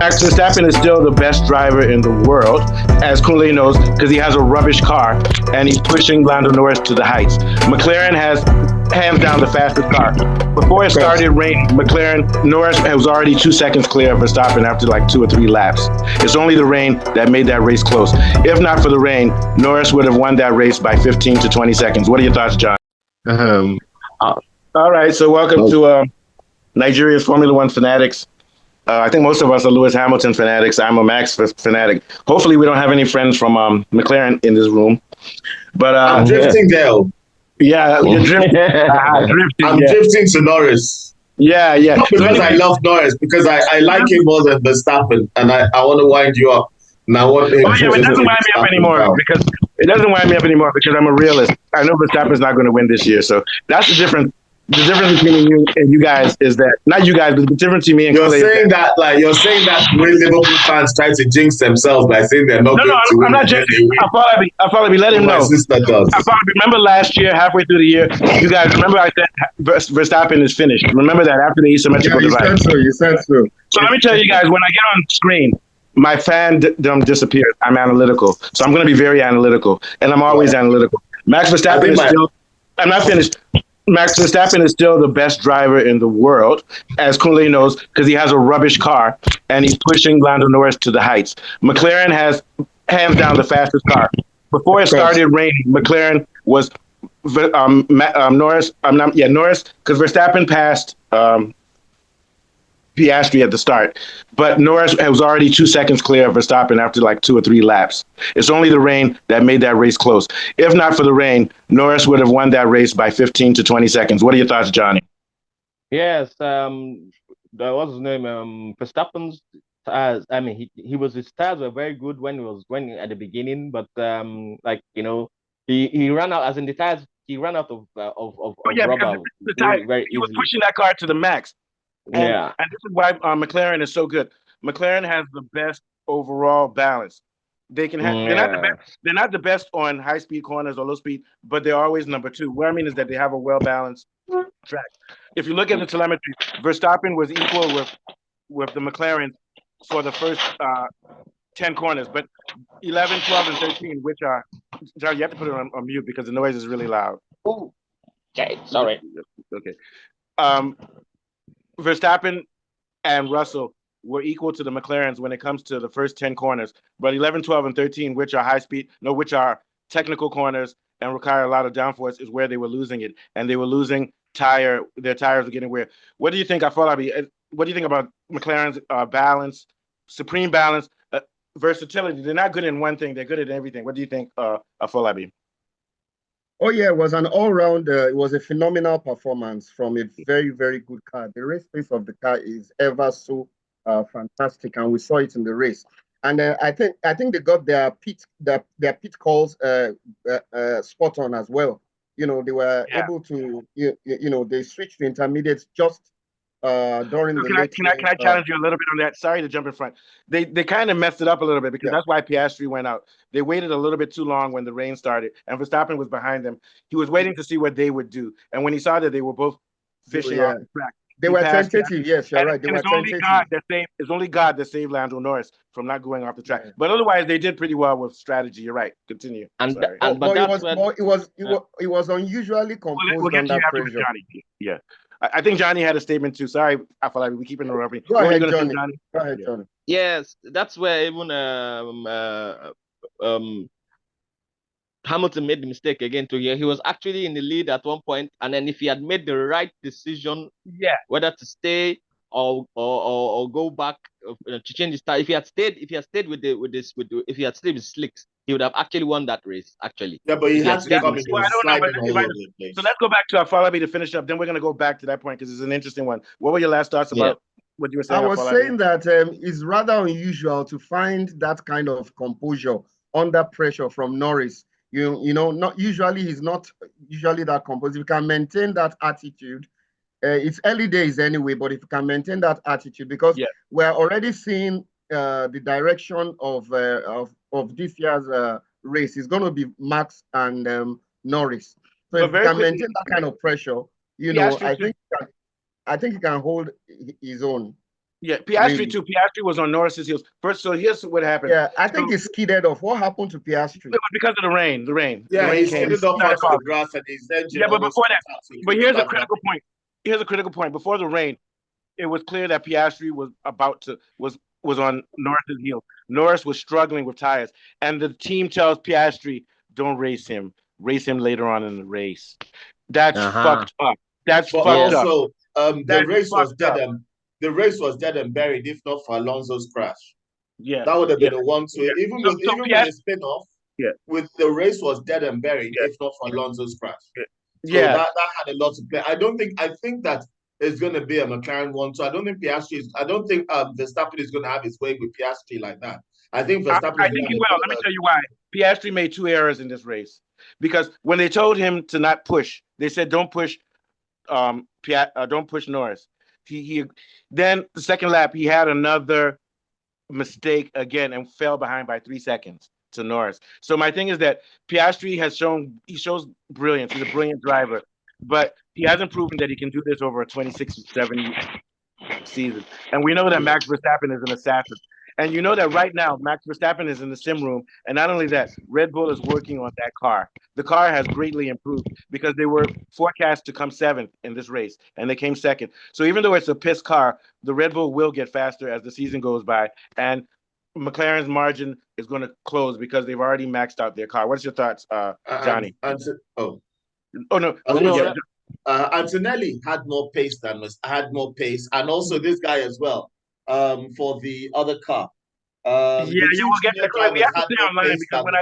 Max Verstappen is still the best driver in the world, as Kunle knows, because he has a rubbish car and he's pushing Lando Norris to the heights. McLaren has hands down the fastest car. Before it started raining, Norris was already 2 seconds clear of Verstappen after like 2 or 3 laps. It's only the rain that made that race close. If not for the rain, Norris would have won that race by 15 to 20 seconds. What are your thoughts, John? All right, so welcome to Nigeria's Formula One fanatics. I think most of us are Lewis Hamilton fanatics. I'm a Max fanatic. Hopefully, we don't have any friends from McLaren in this room. But I'm drifting there. Yeah, you're drifting. I'm drifting to Norris. Yeah. Not because I love Norris, because I like him more than Verstappen, and I want to wind you up. And I want him it doesn't wind me up anymore because I'm a realist. I know Verstappen's not going to win this year, so that's the difference. The difference between you and you guys is that not you guys, but the difference between me and you're saying that you're saying that when Liverpool fans try to jinx themselves by saying they're not going to win. I'm not jinxing. I follow me. Let him know. My sister does. Remember last year, halfway through the year, you guys remember I said Verstappen is finished. Remember that after the asymmetrical divide. You said so. So let me tell you guys, when I get on screen, my fandom disappears. I'm analytical, so I'm going to be very analytical, and I'm always analytical. Max Verstappen is still. I'm not finished. Max Verstappen is still the best driver in the world, as Kunle knows, because he has a rubbish car and he's pushing Lando Norris to the heights. McLaren has hands down the fastest car. Before it started raining, McLaren was Norris, because Verstappen passed Piastri at the start, but Norris was already 2 seconds clear of Verstappen after like 2 or 3 laps. It's only the rain that made that race close. If not for the rain, Norris would have won that race by 15 to 20 seconds. What are your thoughts, Johnny? Yes, what's his name? Verstappen's tires. I mean, his tires were very good when at the beginning, but he ran out as in the tires. He ran out of rubber. He was pushing that car to the max. And this is why McLaren is so good. McLaren has the best overall balance. They can have. They're not the best on high speed corners or low speed, but they're always number 2. What I mean is that they have a well balanced track. If you look at the telemetry, Verstappen was equal with the McLaren for the first 10 corners, but 11, 12, and 13, which are John, you have to put it on mute because the noise is really loud. Ooh. Okay, sorry. Okay. Verstappen and Russell were equal to the McLarens when it comes to the first 10 corners, but 11, 12, and 13, which are technical corners and require a lot of downforce, is where they were losing it, and they were losing their tires were getting wear. What do you think, Afolabi? What do you think about McLaren's balance, supreme balance, versatility? They're not good in one thing; they're good at everything. What do you think, Afolabi? Oh yeah, it was an all-round. It was a phenomenal performance from a very, very good car. The race pace of the car is ever so fantastic, and we saw it in the race. And I think they got their pit calls spot on as well. They were able to they switched to intermediates just during the. Can I challenge you a little bit on that? Sorry to jump in front. They kind of messed it up a little bit because that's why Piastri went out. They waited a little bit too long when the rain started, and Verstappen was behind them. He was waiting to see what they would do, and when he saw that they were both fishing off the track, they were tentative. Yes, you're right. They were tentative. It's only God that saved Lando Norris from not going off the track. But otherwise, they did pretty well with strategy. You're right. Continue. It was unusually composed under pressure. Yeah. I think Johnny had a statement too. Sorry, I feel like we keep interrupting. Go ahead, Johnny. Yes, that's where even Hamilton made the mistake again he was actually in the lead at one point, and then if he had made the right decision, whether to stay or go back to change his tire, if he had stayed with slicks, he would have actually won that race. Actually, but he had to come in. So let's go back to Afolabi to finish up. Then we're going to go back to that point because it's an interesting one. What were your last thoughts about what you were saying? I was saying that it's rather unusual to find that kind of composure under pressure from Norris. Not usually he's not usually that composed. If you can maintain that attitude, it's early days anyway. But if you can maintain that attitude, because we're already seeing the direction of this year's race is going to be Max and Norris. So if you can maintain that kind of pressure, I think he can hold his own. Yeah, Piastri really. too. Piastri was on Norris's heels first. So here's what happened. Yeah, I think he skidded off. What happened to Piastri? Because of the rain. The rain. Yeah, the rain he came. skidded off onto the grass and his engine but almost before that, cut out, so but here's a critical point. Here's a critical point. Before the rain, it was clear that Piastri was on Norris's heels. Norris was struggling with tires, and the team tells Piastri, "Don't race him. Race him later on in the race." That's fucked up. That's but fucked also, up. the race was dead and buried if not for Alonso's crash. Yeah, that would have been a 1-2. Even with a spin off, with the race was dead and buried if not for Alonso's crash. So that had a lot to play. I think that it's going to be a McLaren 1-2. I don't think Verstappen is going to have his way with Piastri like that. I think Verstappen. I think he will. Let me tell you why. Piastri made 2 errors in this race because when they told him to not push, they said don't push, don't push Norris. He then the second lap he had another mistake again and fell behind by 3 seconds to Norris. So my thing is that Piastri shows brilliance. He's a brilliant driver, but he hasn't proven that he can do this over a 26-7 season. And we know that Max Verstappen is an assassin. And you know that right now, Max Verstappen is in the sim room. And not only that, Red Bull is working on that car. The car has greatly improved because they were forecast to come 7th in this race, and they came 2nd. So even though it's a piss car, the Red Bull will get faster as the season goes by. And McLaren's margin is going to close because they've already maxed out their car. What's your thoughts, Johnny? No. Antonelli had more pace, and also this guy as well. For the other car. We'll get that. We have to stay online because when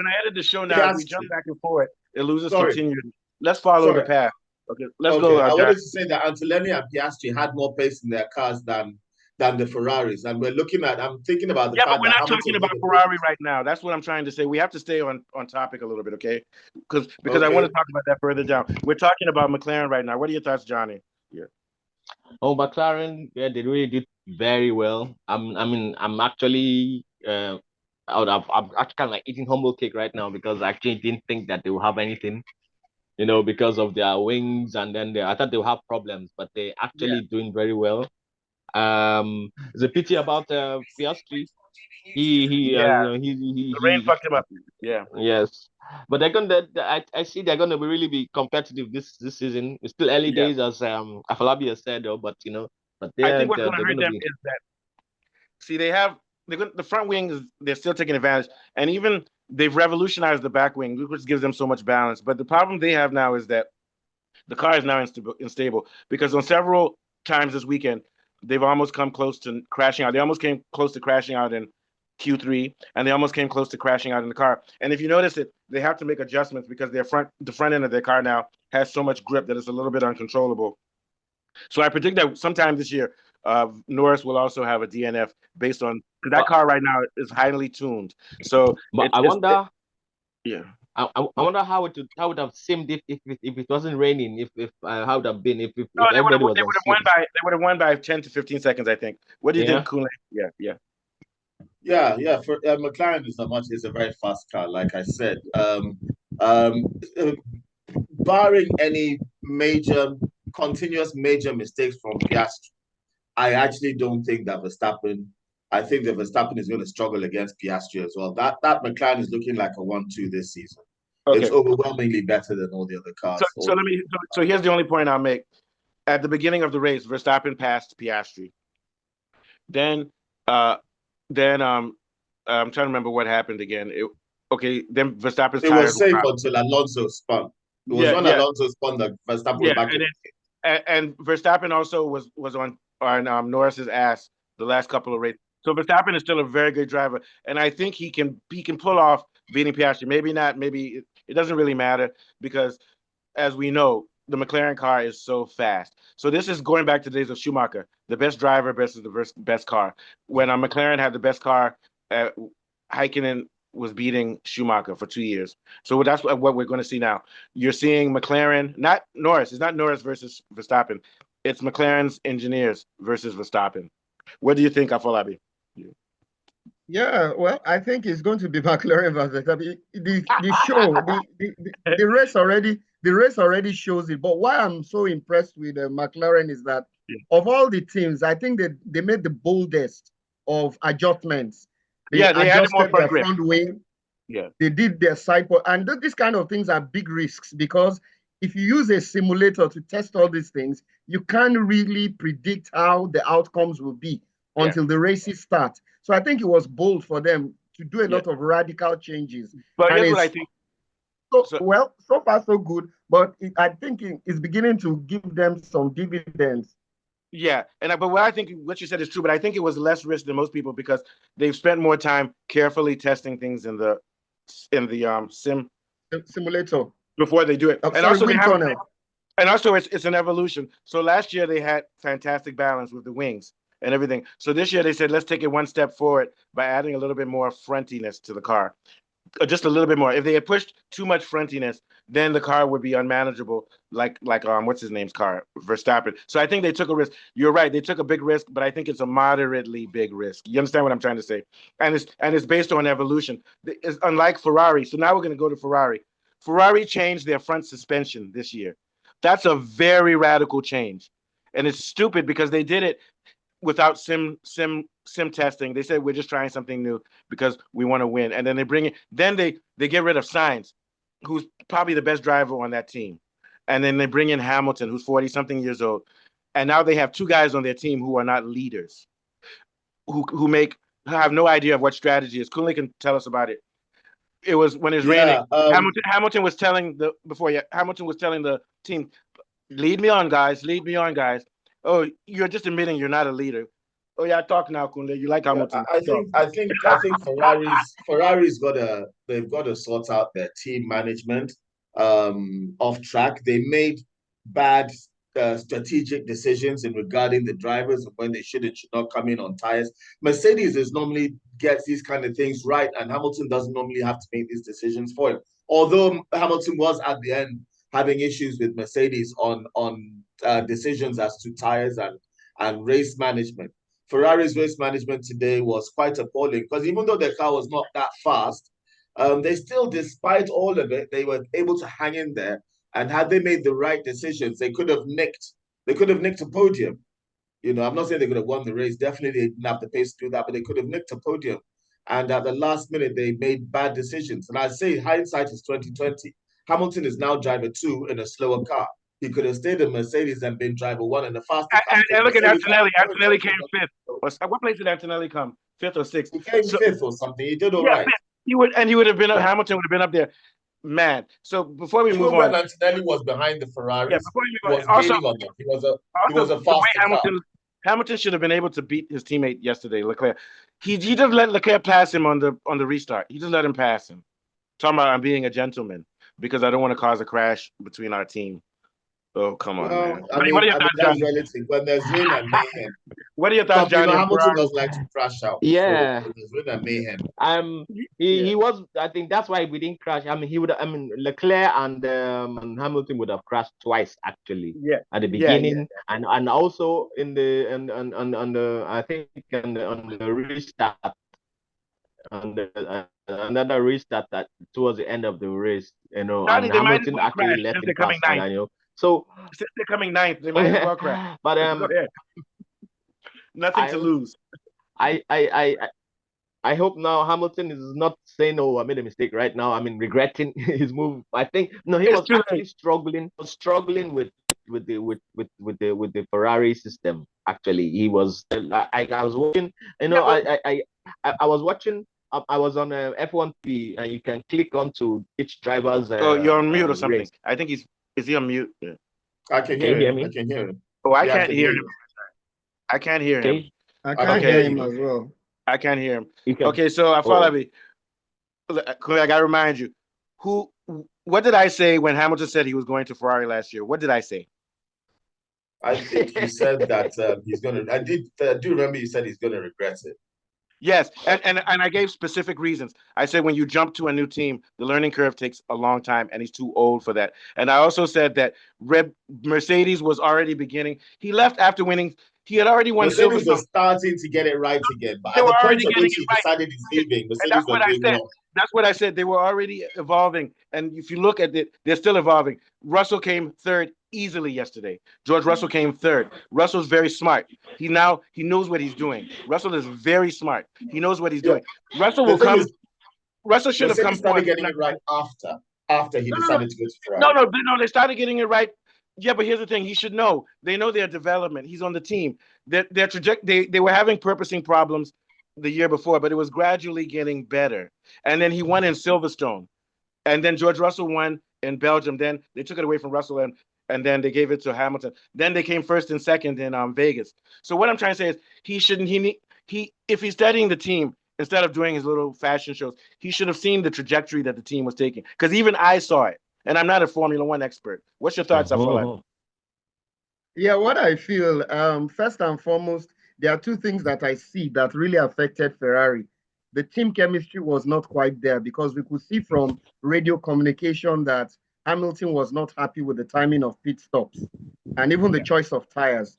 I edit the show now, we jump back and forth. It loses continuity. Let's follow the path. Okay, let's go. I wanted to say that Antonelli and Piastri had more pace in their cars than the Ferraris, and I'm thinking about the fact but we're not talking about Ferrari right now. That's what I'm trying to say. We have to stay on topic a little bit, okay? Because I want to talk about that further down. We're talking about McLaren right now. What are your thoughts, Johnny? Yeah. Oh, McLaren, they really did very well. I'm actually I'm actually kind of like eating humble cake right now because I actually didn't think that they will have anything, because of their wings, and then I thought they would have problems, but they actually doing very well. It's a pity about Piastri. The rain fucked him up. Yeah. Yes. But they're gonna. I see they're gonna really be competitive this season. It's still early days, as Afolabi has said, though. But I think what's going to hurt them is that the front wings. They're still taking advantage, and even they've revolutionized the back wing, which gives them so much balance. But the problem they have now is that the car is now unstable because on several times this weekend they've almost come close to crashing out. They almost came close to crashing out in Q3, and they almost came close to crashing out in the car. And if you notice it, they have to make adjustments because the front end of their car now has so much grip that it's a little bit uncontrollable. So I predict that sometime this year, Norris will also have a DNF based on that car right now is highly tuned. So I wonder how it would have seemed if it wasn't raining. If how would have been if everybody was. They would have won by 10 to 15 seconds, I think. What do you think, Kunle? Yeah. For McLaren is a very fast car, like I said. Barring any continuous major mistakes from Piastri, I actually don't think that Verstappen. I think that Verstappen is going to struggle against Piastri as well. That McLaren is looking like a 1-2 this season. Okay. It's overwhelmingly better than all the other cars. So here's the only point I'll make. At the beginning of the race, Verstappen passed Piastri. Then I'm trying to remember what happened again. Then Verstappen's tires. It was safe until Alonso spun. It was when Alonso spun that Verstappen was back. And Verstappen also was on Norris's ass the last couple of races. So Verstappen is still a very good driver, and I think he can pull off beating Piastri. Maybe not. Maybe it doesn't really matter because, as we know, the McLaren car is so fast. So this is going back to the days of Schumacher, the best driver versus the best car. When McLaren had the best car, Häkkinen was beating Schumacher for 2 years. So that's what we're going to see now. You're seeing McLaren, not Norris. It's not Norris versus Verstappen. It's McLaren's engineers versus Verstappen. What do you think, Afolabi? Yeah, well, I think it's going to be McLaren versus Verstappen. The race already shows it. But why I'm so impressed with McLaren is that of all the teams, I think they made the boldest of adjustments. They adjusted more front their front wing. Yeah. They did their side port. And these kind of things are big risks, because if you use a simulator to test all these things, you can't really predict how the outcomes will be until the races start. So I think it was bold for them to do a lot of radical changes. But here's what I think. So far so good, but I think it's beginning to give them some dividends. Yeah, but what I think what you said is true, but I think it was less risk than most people because they've spent more time carefully testing things in the simulator before they do it. And also it's an evolution. So last year they had fantastic balance with the wings and everything. So this year they said let's take it one step forward by adding a little bit more frontiness to the car. Just a little bit more. If they had pushed too much frontiness, then the car would be unmanageable, like what's his name's car, Verstappen. So I think they took a risk. You're right, they took a big risk, but I think it's a moderately big risk. You understand what I'm trying to say? And it's based on evolution. It's unlike Ferrari. So now we're going to go to Ferrari. Ferrari changed their front suspension this year. That's a very radical change, and it's stupid because they did it without sim testing. They said we're just trying something new because we want to win, and then they get rid of Sainz, who's probably the best driver on that team, and then they bring in Hamilton, who's 40-something years old, and now they have two guys on their team who are not leaders, who have no idea of what strategy is. Kunle can tell us about it. It was when it's raining. Hamilton was telling the team, lead me on, guys. Oh, you're just admitting you're not a leader. Oh yeah, talk now, Kunle. You like Hamilton? I think Ferrari's they've got to sort out their team management off track. They made bad strategic decisions in regarding the drivers and when they should not come in on tires. Mercedes normally gets these kind of things right, and Hamilton doesn't normally have to make these decisions for him. Although Hamilton was at the end having issues with Mercedes on decisions as to tires and race management. Ferrari's race management today was quite appalling because even though their car was not that fast, they still, despite all of it, they were able to hang in there. And had they made the right decisions, they could have nicked a podium. You know, I'm not saying they could have won the race. Definitely they didn't have the pace to do that, but they could have nicked a podium. And at the last minute, they made bad decisions. And I say hindsight is 2020. Hamilton is now driver 2 in a slower car. He could have stayed in Mercedes and been driver 1 in the faster car. And look at Antonelli. Antonelli came 5th. What place did Antonelli come? 5th or 6th? He came 5th or something. He did all right. Hamilton would have been up there. Man, so before we move on, when Antonelli was behind the Ferraris, he was a faster car. Hamilton should have been able to beat his teammate yesterday, Leclerc. He just let Leclerc pass him on the restart. He just let him pass him. Talking about I'm being a gentleman because I don't want to cause a crash between our team. Oh, come on, man. What are your thoughts, John? When there's rain and mayhem. What are your thoughts, John? Hamilton does like to crash out. Yeah. So there's rain and mayhem. He was. I think that's why we didn't crash. Leclerc and Hamilton would have crashed twice actually. Yeah. At the beginning and also in the on the restart. Another restart that towards the end of the race, and Hamilton actually left him pass. So since they're coming 9th, they might as well crash. But nothing to lose. I hope now Hamilton is not saying, "Oh, I made a mistake." Right now, regretting his move. I think he was actually struggling with the Ferrari system. Actually, he was. I was watching. I was watching. I was on F1 TV, and you can click onto each driver's. You're on mute or something. Race. I think is he on mute? Yeah. I can hear him. I can hear him. Oh, I can't hear him. I can't hear him. I can't hear him as well. I can't hear him. Okay, so I follow me. I gotta remind you, what did I say when Hamilton said he was going to Ferrari last year? What did I say? I think you said that he's gonna. I do remember you said he's gonna regret it. Yes, and I gave specific reasons. I said when you jump to a new team, the learning curve takes a long time, and he's too old for that. And I also said that Mercedes was already beginning. He left after winning. He had already won. Mercedes was starting to get it right again, but at the point at which he decided he's leaving, Mercedes was doing wrong. That's what I said. They were already evolving, and if you look at it, they're still evolving. Russell came 3rd. easily yesterday. George Russell came third. Russell's very smart. He knows what he's doing. Russell is very smart. He knows what he's doing. Russell will come. Russell should have come. He started getting it right after he decided to go to Ferrari. No, they started getting it right. Yeah, but here's the thing: he should know. They know their development. He's on the team. Their trajectory. They were having purposing problems the year before, but it was gradually getting better. And then he won in Silverstone, and then George Russell won in Belgium. Then they took it away from Russell, and then they gave it to Hamilton. Then they came first and second in Vegas. So what I'm trying to say is if he's studying the team instead of doing his little fashion shows, he should have seen the trajectory that the team was taking. Because even I saw it, and I'm not a Formula One expert. What's your thoughts, Afolabi? Yeah, what I feel, first and foremost, there are two things that I see that really affected Ferrari. The team chemistry was not quite there because we could see from radio communication that Hamilton was not happy with the timing of pit stops and even the choice of tires.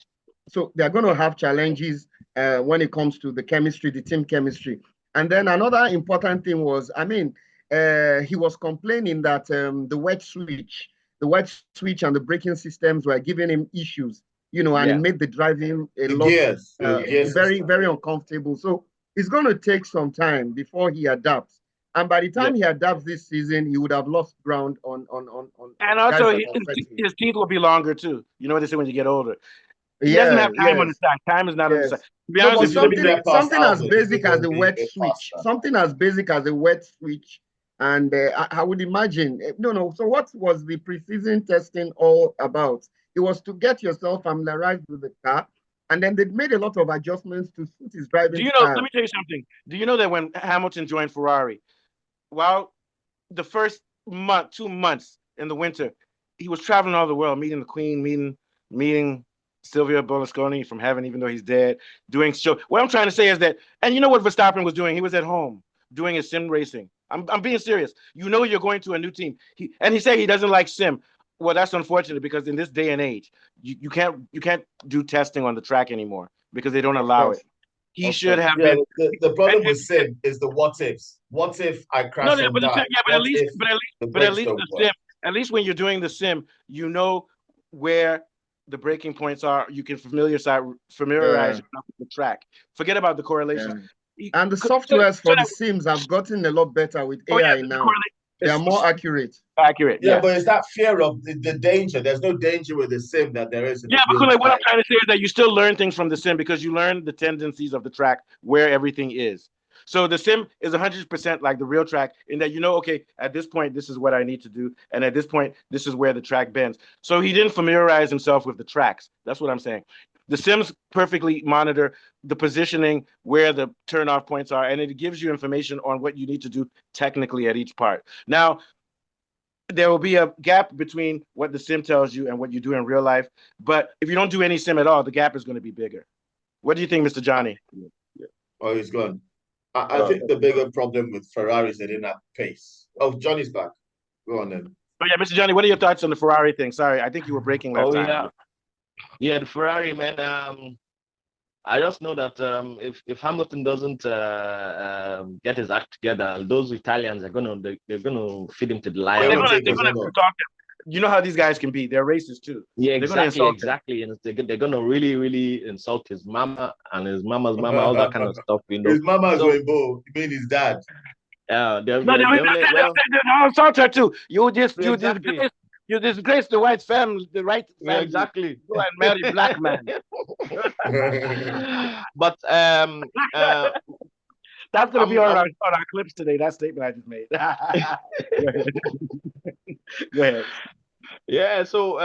So they're going to have challenges when it comes to the chemistry, the team chemistry. And then another important thing was, he was complaining that the wet switch and the braking systems were giving him issues, and it made the driving a lot very, very uncomfortable. So it's going to take some time before he adapts. And by the time he adapts this season, he would have lost ground on. And also, his teeth will be longer too. You know what they say when you get older. He doesn't have time on his side. Time is not on his side. To be honest, something as basic as a wet switch. Something as basic as a wet switch. And I would imagine, So what was the preseason testing all about? It was to get yourself familiarized with the car. And then they made a lot of adjustments to suit his driving style. Let me tell you something. Do you know that when Hamilton joined Ferrari, the first 2 months in the winter, he was traveling all over the world, meeting the Queen, meeting Silvio Berlusconi from heaven, even though he's dead, doing show. What I'm trying to say is that, and you know what Verstappen was doing? He was at home doing his sim racing. I'm being serious. You're going to a new team. He said he doesn't like sim. Well, that's unfortunate because in this day and age, you can't do testing on the track anymore because they don't allow it. He should have been. The problem with sim is the what ifs. What if I crash and die? At least when you're doing the sim, you know where the breaking points are. You can familiarize yourself with the track. Forget about the correlation. And the softwares for the sims have gotten a lot better with AI now. They are more accurate. Yeah, but it's that fear of the danger. There's no danger with the sim that there is. Because what I'm trying to say is that you still learn things from the sim because you learn the tendencies of the track, where everything is. So the sim is 100% like the real track in that okay, at this point, this is what I need to do. And at this point, this is where the track bends. So he didn't familiarize himself with the tracks. That's what I'm saying. The sims perfectly monitor the positioning, where the turn-off points are, and it gives you information on what you need to do technically at each part. Now, there will be a gap between what the sim tells you and what you do in real life. But if you don't do any sim at all, the gap is going to be bigger. What do you think, Mr. Johnny? Oh, he's gone. I think the bigger problem with Ferrari is they didn't have pace. Oh, Johnny's back. Go on then. Oh, yeah, Mr. Johnny, what are your thoughts on the Ferrari thing? Sorry, I think you were breaking last time. Yeah, the Ferrari, man. I just know that if Hamilton doesn't get his act together, those Italians are they're gonna feed him to the lion. They're gonna talk him. You know how these guys can be. They're racist too. Yeah, exactly. And they're gonna really, really insult his mama and his mama's mama, all that kind of stuff. His mama is Rainbow. You mean his dad? Yeah, I'll insult her too. You disgrace the white family, the right family. Yeah, exactly. Go and marry black man. But that's gonna be on our clips today. That statement I just made. Go ahead. Yeah, so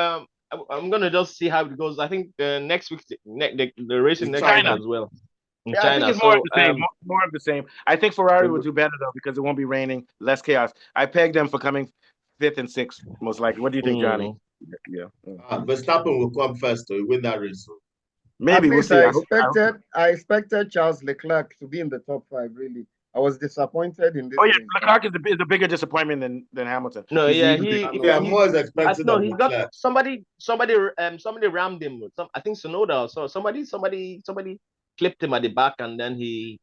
I'm gonna just see how it goes. I think next week the racing next week as well. In China. I think it's more of the same. More of the same. I think Ferrari will do better though because it won't be raining, less chaos. I pegged them for coming 5th and 6th, most likely. What do you think, Johnny? Yeah. Verstappen will come first to win that race. Maybe we'll see. I expected Charles Leclerc to be in the top 5. Really, I was disappointed in this. Oh yeah, Leclerc is a bigger disappointment than Hamilton. No, yeah, I'm more expected. No, he got somebody rammed him. I think Sonoda. So somebody clipped him at the back, and then he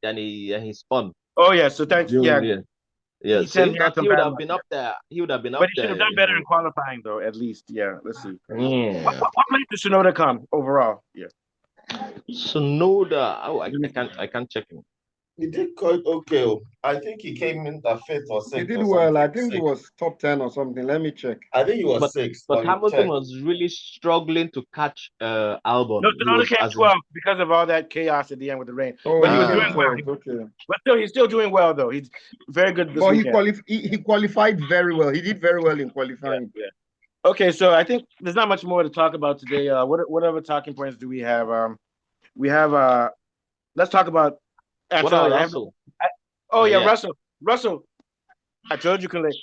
spun. Oh yeah, so thanks. Yeah. Yeah, see, that he would have been up there. He would have been up there. But he should have done better in qualifying, though. At least, yeah. Let's see. Yeah. What place did Tsunoda come overall? Yeah. Tsunoda. Oh, I can't check him. He did quite okay. I think he came in the fifth or sixth. He did well. I think he was top 10 or something. Let me check. I think he was sixth. But Hamilton was really struggling to catch Albon. No, Tsunoda came 12th because of all that chaos at the end with the rain. Oh, but he was doing well. Okay. But he's still doing well, though. He's very good this weekend. He qualified very well. He did very well in qualifying. Yeah. Okay, so I think there's not much more to talk about today. What other talking points do we have? Let's talk about Russell. Russell. Russell, I told you, Khalid.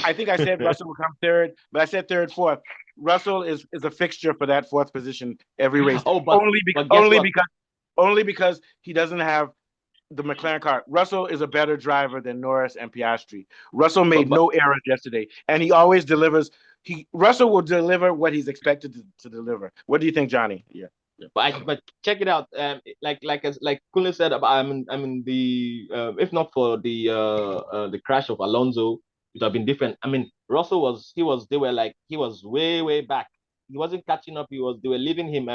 I think I said Russell will come third, but I said third, fourth. Russell is a fixture for that fourth position every race. Only because he doesn't have the McLaren car. Russell is a better driver than Norris and Piastri. Russell made no errors yesterday, and he always delivers. Russell will deliver what he's expected to deliver. What do you think, Johnny? Yeah. But check it out. Like Kule said, if not for the crash of Alonso, it would have been different. I mean, Russell was way back. He wasn't catching up. They were leaving him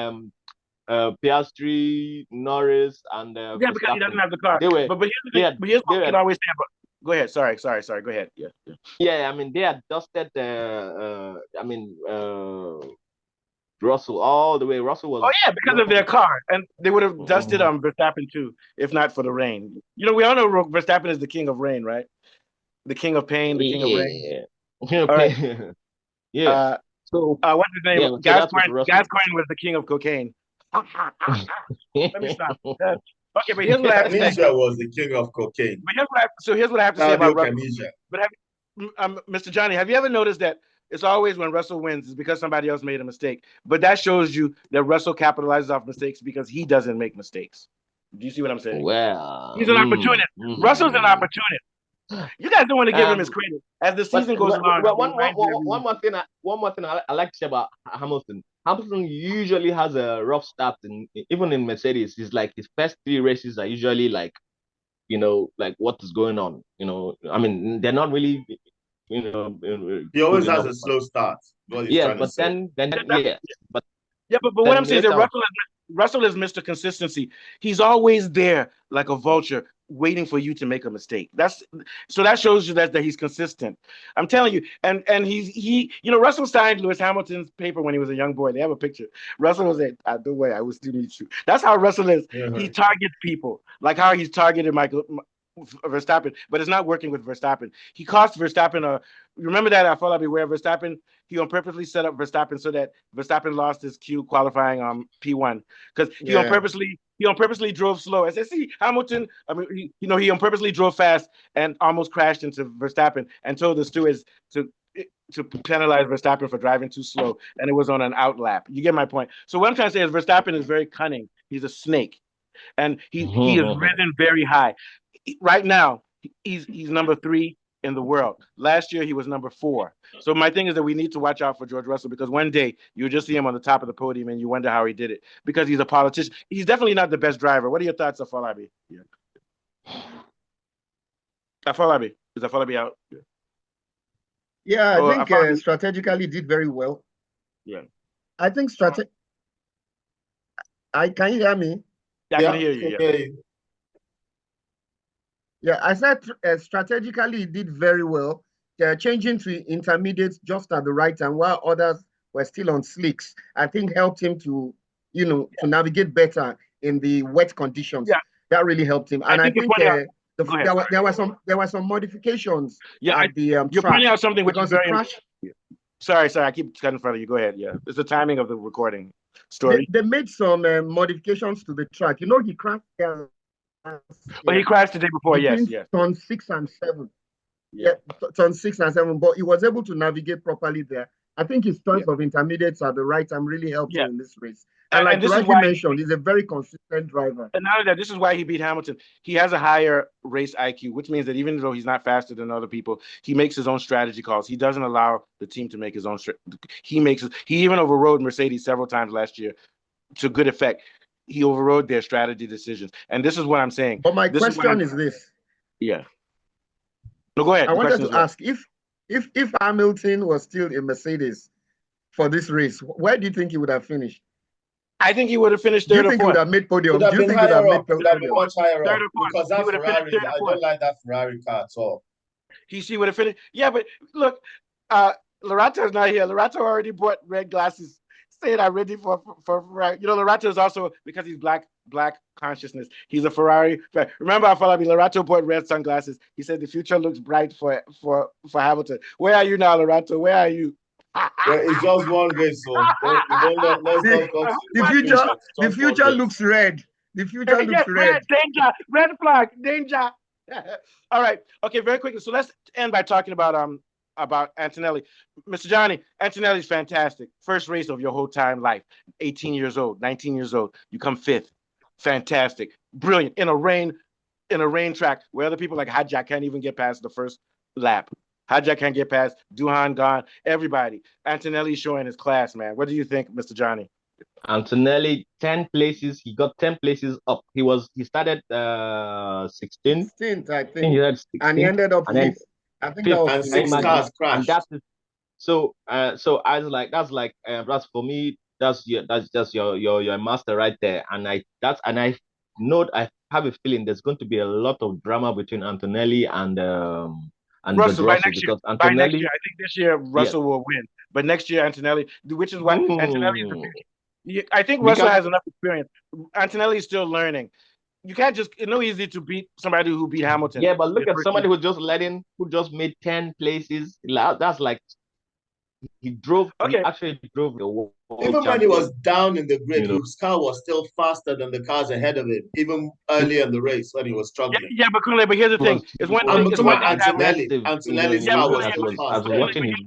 Piastri, Norris, and because he doesn't have the car. But here's what we can always say about. Go ahead. Sorry. Go ahead. Yeah. Yeah. I mean, they had dusted Russell all the way. Russell was. Oh yeah, because of their car, and they would have dusted Verstappen too, if not for the rain. We all know Verstappen is the king of rain, right? The king of pain, the king of rain. All right. Yeah. So what's his name? Yeah, Gascoigne was the king of cocaine. Let me stop. Okay, but here's what I have to say. Amnesia was the king of cocaine. But here's what I have to say about Russell. But Mr. Johnny, have you ever noticed that it's always when Russell wins is because somebody else made a mistake? But that shows you that Russell capitalizes off mistakes because he doesn't make mistakes. Do you see what I'm saying? Well, he's an opportunist. Russell's an opportunist. You guys don't want to give him his credit as the season goes along. One more thing I like to say about Hamilton. Hamilton usually has a rough start, and even in Mercedes, it's like his first 3 races are usually like what is going on. I mean, they're not really. He always has a slow start. But what I'm saying is that Russell is Mr. Consistency. He's always there like a vulture, waiting for you to make a mistake. That shows you that he's consistent. I'm telling you, and Russell signed Lewis Hamilton's paper when he was a young boy. They have a picture. Russell was like, "Don't worry, I will still meet you." That's how Russell is. Yeah. He targets people, like how he's targeted Verstappen, but it's not working with Verstappen. He cost Verstappen remember that I thought I'd be aware of Verstappen. He on purposely set up Verstappen so that Verstappen lost his Q qualifying P1 because he on purposely drove slow. I said, see, Hamilton. I mean, he on purposely drove fast and almost crashed into Verstappen and told the stewards to penalize Verstappen for driving too slow, and it was on an out lap. You get my point. So what I'm trying to say is Verstappen is very cunning. He's a snake, and he has risen very high. Right now, he's number 3 in the world. Last year, he was number 4. So my thing is that we need to watch out for George Russell because one day you just see him on the top of the podium and you wonder how he did it because he's a politician. He's definitely not the best driver. What are your thoughts, Afolabi? Yeah. Afolabi. Is Afolabi out? Yeah, I think strategically did very well. Yeah. I think can you hear me? Yeah, I can hear you. Yeah. Yeah, I said strategically he did very well. Changing to intermediates just at the right time while others were still on slicks, I think helped him to navigate better in the wet conditions. Yeah. That really helped him. And I think there were some modifications at the you're track pointing out something which is very Sorry, I keep cutting in front of you. Go ahead. Yeah. It's the timing of the recording story. They made some modifications to the track. He crashed there. But he crashed the day before, yes. Turn 6 and 7. Yeah, turn 6 and 7, but he was able to navigate properly there. I think his choice of intermediates at the right time really helped him in this race. And like you mentioned, he's a very consistent driver. And not only that, this is why he beat Hamilton. He has a higher race IQ, which means that even though he's not faster than other people, he makes his own strategy calls. He doesn't allow the team to make his own. He even overrode Mercedes several times last year to good effect. He overrode their strategy decisions. And this is what I'm saying. But my question is this. Yeah. No, go ahead. I wanted to ask if Hamilton was still in Mercedes for this race, where do you think he would have finished? I think he would have finished third or fourth. Do you think he would have made podium? Do you think he would have made podium? Much higher up. Because that Ferrari, I don't like that Ferrari car at all. He would have finished. Yeah, but look, Lorato's not here. Lorato already bought red glasses, saying I'm ready for Ferrari. You know, Lorato is also, because he's black consciousness. He's a Ferrari. Remember, Lorato bought red sunglasses. He said the future looks bright for Hamilton. Where are you now, Lorato? Where are you? It's just one race, so the future looks red. The future looks red. Red flag, danger. All right. Okay, very quickly. So let's end by talking about Antonelli. Mr. Johnny, Antonelli's fantastic. First race of your whole time life. 18 years old, 19 years old. You come fifth. Fantastic. Brilliant. In a rain track where other people like Hadjar can't even get past the first lap. Hadjar can't get past. Duhan gone. Everybody. Antonelli's showing his class, man. What do you think, Mr. Johnny? Antonelli, 10 places. He got 10 places up. He started 16th. 16th, I think. And he ended up fifth. I think that was 6 cars crashed. And so I was like, that's for me. That's just your master right there. And I have a feeling there's going to be a lot of drama between Antonelli and Russell by next year. I think this year Russell will win, but next year Antonelli, which is why Antonelli is I think Russell has enough experience. Antonelli is still learning. You can't just, it's no easy to beat somebody who beat Hamilton. Yeah, but look at somebody who just made 10 places. That's like he actually drove the world. Even when he was down in the grid, his car was still faster than the cars ahead of him, even early in the race when he was struggling. Yeah, but here's the thing. Antonelli's car was faster.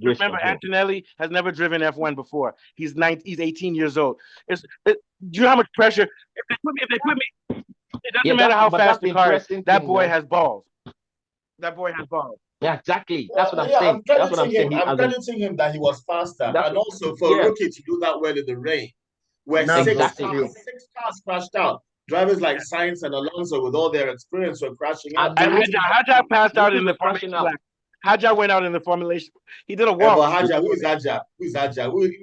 Remember, Antonelli has never driven F1 before. He's 18 years old. Do you know how much pressure? If they put me, it doesn't matter how fast the car is. That boy has balls. That boy has balls. Yeah, exactly. That's what I'm saying. That's what I'm saying. I'm crediting him that he was faster, and also for a rookie to do that well in the rain, where 6 cars crashed out. Drivers like Sainz and Alonso, with all their experience, were crashing out. And Hadjar passed out in the formation. Hadjar went out in the formulation. He did a walk. Who is Hadjar?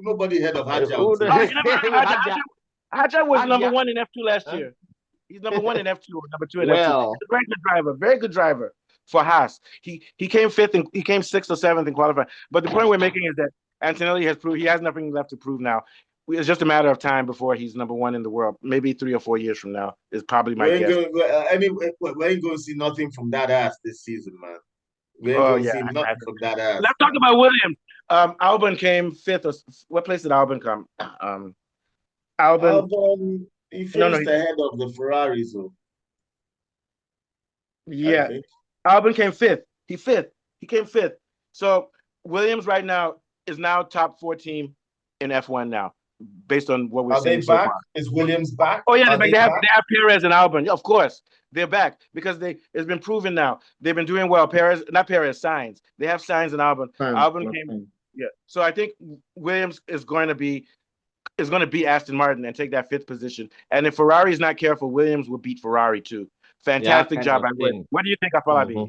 Nobody heard of Hadjar. Hadjar was number 1 in F2 last year. He's number 1 in F2 or number 2 in F2. He's a very good driver. Very good driver. For Haas, he came 5th and he came 6th or 7th in qualifying. But the point we're making is that Antonelli has proved he has nothing left to prove now. It's just a matter of time before he's number 1 in the world. Maybe 3 or 4 years from now is probably my guess. We ain't going to see nothing from that ass this season, man. We ain't going to see nothing from that ass. Let's talk about Williams. Albon came 5th. What place did Albon come? Albon, he finished ahead of the Ferraris, though. Yeah. Albon came 5th. He came 5th. So Williams right now is now top 4 team in F1 now, based on what we're seeing so far. Is Williams back? Oh yeah, they have Perez and Albon. Yeah, of course, they're back because it's been proven now. They've been doing well. Sainz. They have Sainz and Albon. Albon came. Yeah. So I think Williams is going to be Aston Martin and take that 5th position. And if Ferrari is not careful, Williams will beat Ferrari too. Fantastic job. What do you think, Afolabi?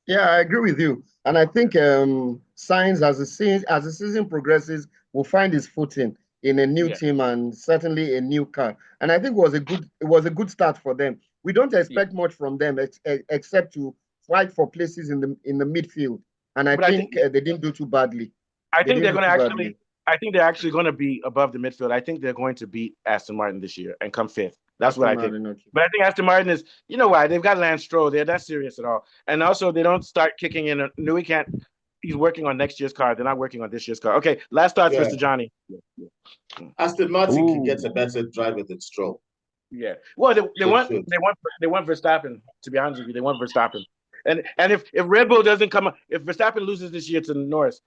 Yeah, I agree with you. And I think Sainz, as the season progresses, will find his footing in a new team and certainly a new car. And I think it was a good start for them. We don't expect much from them except to fight for places in the midfield. And I think they didn't do too badly. I think they're actually going to be above the midfield. I think they're going to beat Aston Martin this year and come 5th. That's what I think. But I think Aston Martin is, you know why? They've got Lance Stroll. They're not serious at all. And also, they don't start kicking in. Newey can't. He's working on next year's car. They're not working on this year's car. Okay, last thoughts, Mr. Johnny. Aston Martin can get a better driver than Stroll. Yeah. Well, they want Verstappen. To be honest with you, they want Verstappen. And if Red Bull doesn't come up, if Verstappen loses this year to Norris,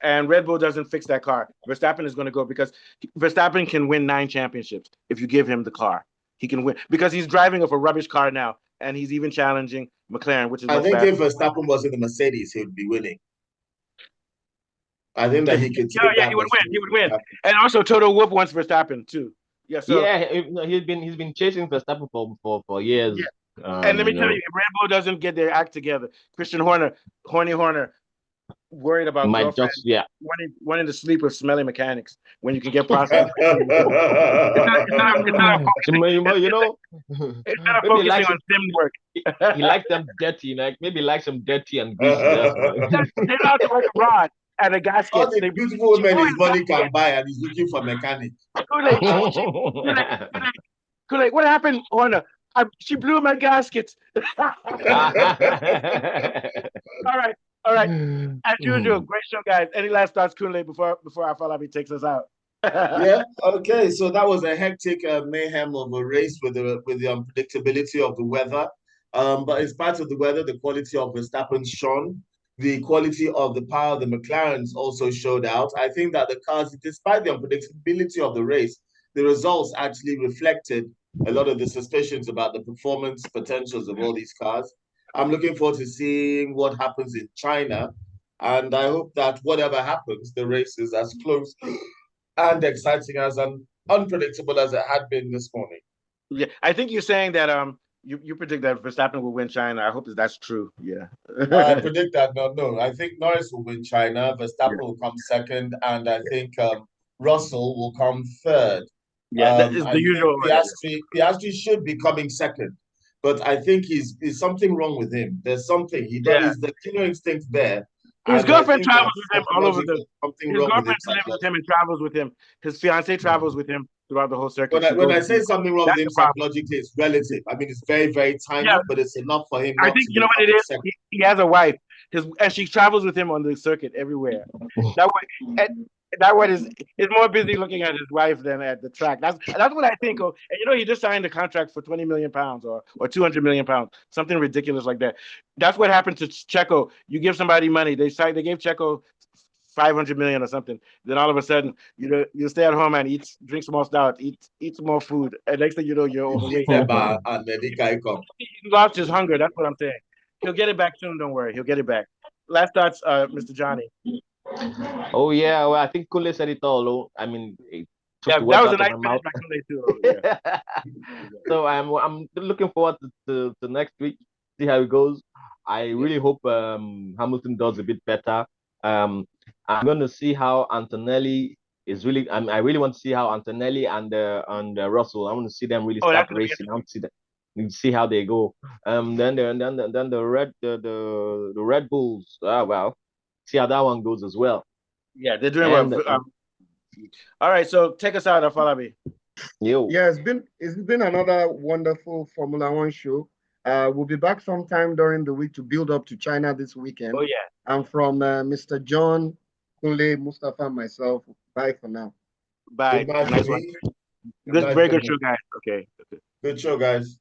and Red Bull doesn't fix that car, Verstappen is going to go because Verstappen can win 9 championships if you give him the car. He can win because he's driving off a rubbish car now, and he's even challenging McLaren, which is. I think if Verstappen was in the Mercedes, he would be winning. I think that he could. Yeah, he would win. He would win. And also, Toto Wolff wants Verstappen too. Yeah, so he's been chasing Verstappen for years. And let me tell you, if Red Bull doesn't get their act together, Christian Horner, worried about girlfriend, wanting to sleep with smelly mechanics when you can get processed. Instead of focusing on sim work. He likes them dirty, like maybe likes them dirty and greasy. That's why. They're out to work abroad at a gasket. All the beautiful women his money can buy, and he's looking for mechanic. Kool-Aid, what happened, Horner? She blew my gasket. All right. As usual, great show, guys. Any last thoughts, Kool-Aid, before Afolabi takes us out? Yeah. Okay. So that was a hectic mayhem of a race with the unpredictability of the weather. But in spite of the weather, the quality of Verstappen shone. The quality of the power of the McLarens also showed out. I think that the cars, despite the unpredictability of the race, the results actually reflected a lot of the suspicions about the performance potentials of all these cars. I'm looking forward to seeing what happens in China. And I hope that whatever happens, the race is as close and exciting as unpredictable as it had been this morning. Yeah, I think you're saying that you predict that Verstappen will win China. I hope that's true. Yeah. I predict that no. I think Norris will win China, Verstappen will come second, and I think Russell will come third. Yeah, that is the usual. Piastri should be coming second, but I think he's something wrong with him. There's something he's the killer instinct there. His girlfriend travels with him all over the. His girlfriend lives with him and travels with him. His fiance travels with him throughout the whole circuit. When I say something wrong with him psychologically, it's relative. I mean, it's very, very tiny, but it's enough for him. I think you know what it is. He has a wife, and she travels with him on the circuit everywhere. That one is more busy looking at his wife than at the track. That's what I think. And he just signed a contract for 20 million pounds or 200 million pounds, something ridiculous like that. That's what happened to Checo. You give somebody money. They gave Checo 500 million or something. Then all of a sudden, you stay at home and drink some more stout, eat some more food, and next thing you know, you're overweight. And then the guy comes. He lost his hunger. That's what I'm saying. He'll get it back soon. Don't worry. He'll get it back. Last thoughts, Mr. Johnny. Oh yeah, well I think Kool-Aid said it all. I mean, that was a nice finish by Kool-Aid too. Yeah. So I'm looking forward to next week. See how it goes. I really hope Hamilton does a bit better. I'm going to see how Antonelli is really. I really want to see how Antonelli and Russell. I want to see them really start racing. I want to see them. See how they go. Then the Red Bulls. Well. See how that one goes as well. Yeah, they're doing well. All right, so take us out, Afolabi. Yeah, it's been another wonderful Formula One show. We'll be back sometime during the week to build up to China this weekend. Oh yeah. And from Mr. John, Kool-Aid, Mustafa, and myself, bye for now. Bye. Nice one. Very good show, guys. Okay. Good show, guys.